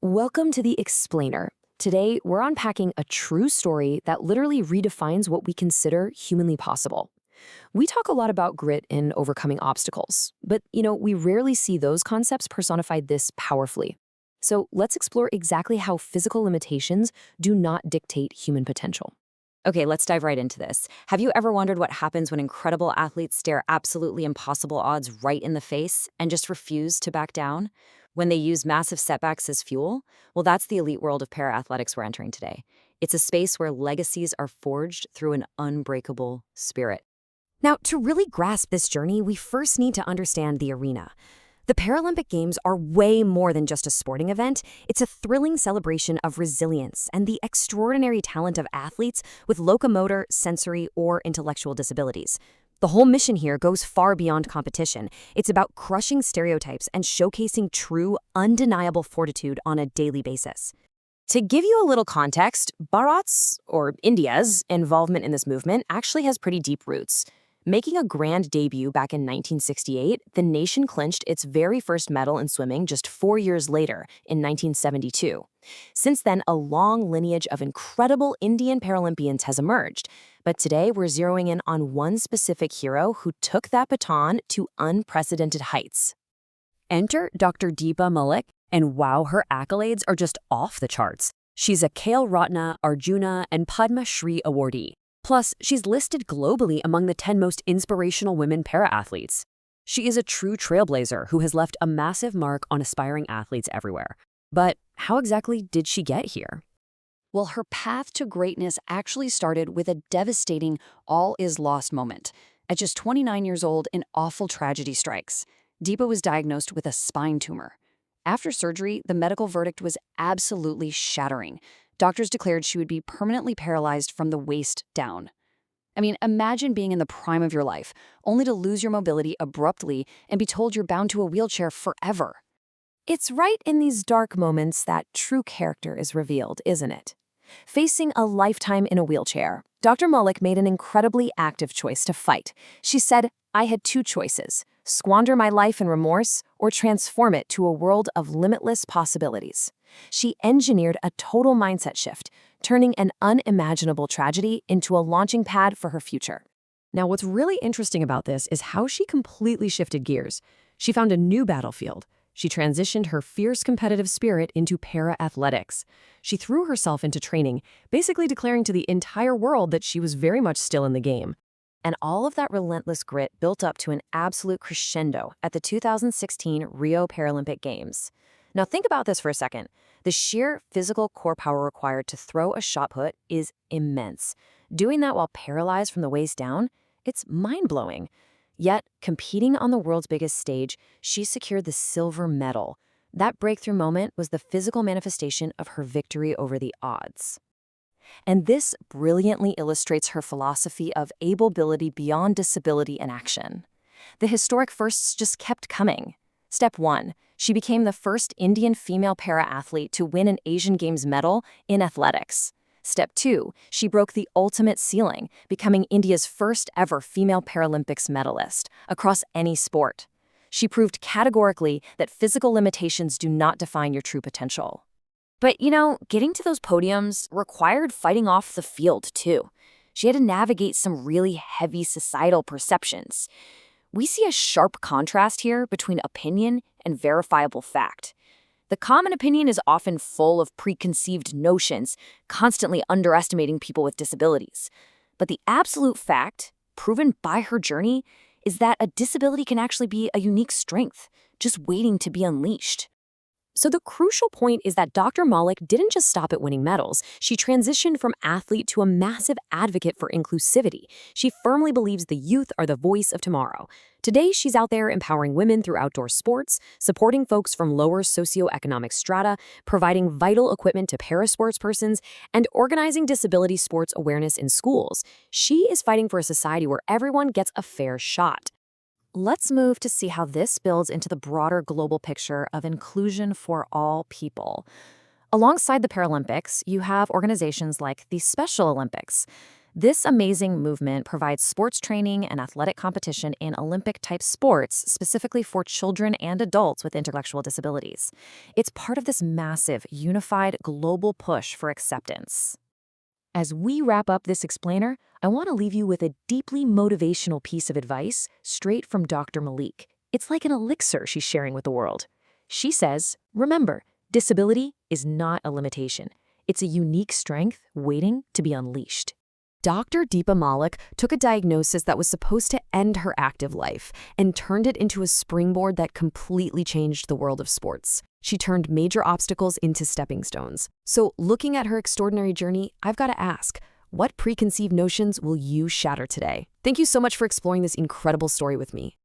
Welcome to The Explainer. Today, we're unpacking a true story that literally redefines what we consider humanly possible. We talk a lot about grit and overcoming obstacles, but we rarely see those concepts personified this powerfully. So let's explore exactly how physical limitations do not dictate human potential. Okay, let's dive right into this. Have you ever wondered what happens when incredible athletes stare absolutely impossible odds right in the face and just refuse to back down? When they use massive setbacks as fuel? Well, that's the elite world of para-athletics we're entering today. It's a space where legacies are forged through an unbreakable spirit. Now, to really grasp this journey, we first need to understand the arena. The Paralympic Games are way more than just a sporting event. It's a thrilling celebration of resilience and the extraordinary talent of athletes with locomotor, sensory, or intellectual disabilities. The whole mission here goes far beyond competition. It's about crushing stereotypes and showcasing true, undeniable fortitude on a daily basis. To give you a little context, Bharat's, or India's, involvement in this movement actually has pretty deep roots. Making a grand debut back in 1968, the nation clinched its very first medal in swimming just 4 years later, in 1972. Since then, a long lineage of incredible Indian Paralympians has emerged. But today, we're zeroing in on one specific hero who took that baton to unprecedented heights. Enter Dr. Deepa Malik, and wow, her accolades are just off the charts. She's a Khel Ratna, Arjuna, and Padma Shri awardee. Plus, she's listed globally among the 10 most inspirational women para-athletes. She is a true trailblazer who has left a massive mark on aspiring athletes everywhere. But how exactly did she get here? Well, her path to greatness actually started with a devastating all-is-lost moment. At just 29 years old, an awful tragedy strikes. Deepa was diagnosed with a spine tumor. After surgery, the medical verdict was absolutely shattering. Doctors declared she would be permanently paralyzed from the waist down. I mean, imagine being in the prime of your life, only to lose your mobility abruptly and be told you're bound to a wheelchair forever. It's right in these dark moments that true character is revealed, isn't it? Facing a lifetime in a wheelchair, Dr. Malik made an incredibly active choice to fight. She said, "I had two choices: squander my life in remorse or transform it to a world of limitless possibilities." She engineered a total mindset shift, turning an unimaginable tragedy into a launching pad for her future. Now, what's really interesting about this is how she completely shifted gears. She found a new battlefield. She transitioned her fierce competitive spirit into para-athletics. She threw herself into training, basically declaring to the entire world that she was very much still in the game. And all of that relentless grit built up to an absolute crescendo at the 2016 Rio Paralympic Games. Now think about this for a second. The sheer physical core power required to throw a shot put is immense. Doing that while paralyzed from the waist down, it's mind-blowing. Yet, competing on the world's biggest stage, she secured the silver medal. That breakthrough moment was the physical manifestation of her victory over the odds. And this brilliantly illustrates her philosophy of ability beyond disability in action. The historic firsts just kept coming. Step 1. She became the first Indian female para-athlete to win an Asian Games medal in athletics. Step 2. She broke the ultimate ceiling, becoming India's first ever female Paralympics medalist across any sport. She proved categorically that physical limitations do not define your true potential. But, getting to those podiums required fighting off the field, too. She had to navigate some really heavy societal perceptions. We see a sharp contrast here between opinion and verifiable fact. The common opinion is often full of preconceived notions, constantly underestimating people with disabilities. But the absolute fact, proven by her journey, is that a disability can actually be a unique strength, just waiting to be unleashed. So the crucial point is that Dr. Malik didn't just stop at winning medals. She transitioned from athlete to a massive advocate for inclusivity. She firmly believes the youth are the voice of tomorrow. Today, she's out there empowering women through outdoor sports, supporting folks from lower socioeconomic strata, providing vital equipment to parasportspersons, and organizing disability sports awareness in schools. She is fighting for a society where everyone gets a fair shot. Let's move to see how this builds into the broader global picture of inclusion for all people. Alongside the Paralympics, you have organizations like the Special Olympics. This amazing movement provides sports training and athletic competition in Olympic-type sports specifically for children and adults with intellectual disabilities. It's part of this massive, unified, global push for acceptance. As we wrap up this explainer, I want to leave you with a deeply motivational piece of advice straight from Dr. Malik. It's like an elixir she's sharing with the world. She says, remember, disability is not a limitation. It's a unique strength waiting to be unleashed. Dr. Deepa Malik took a diagnosis that was supposed to end her active life and turned it into a springboard that completely changed the world of sports. She turned major obstacles into stepping stones. So looking at her extraordinary journey, I've got to ask, what preconceived notions will you shatter today? Thank you so much for exploring this incredible story with me.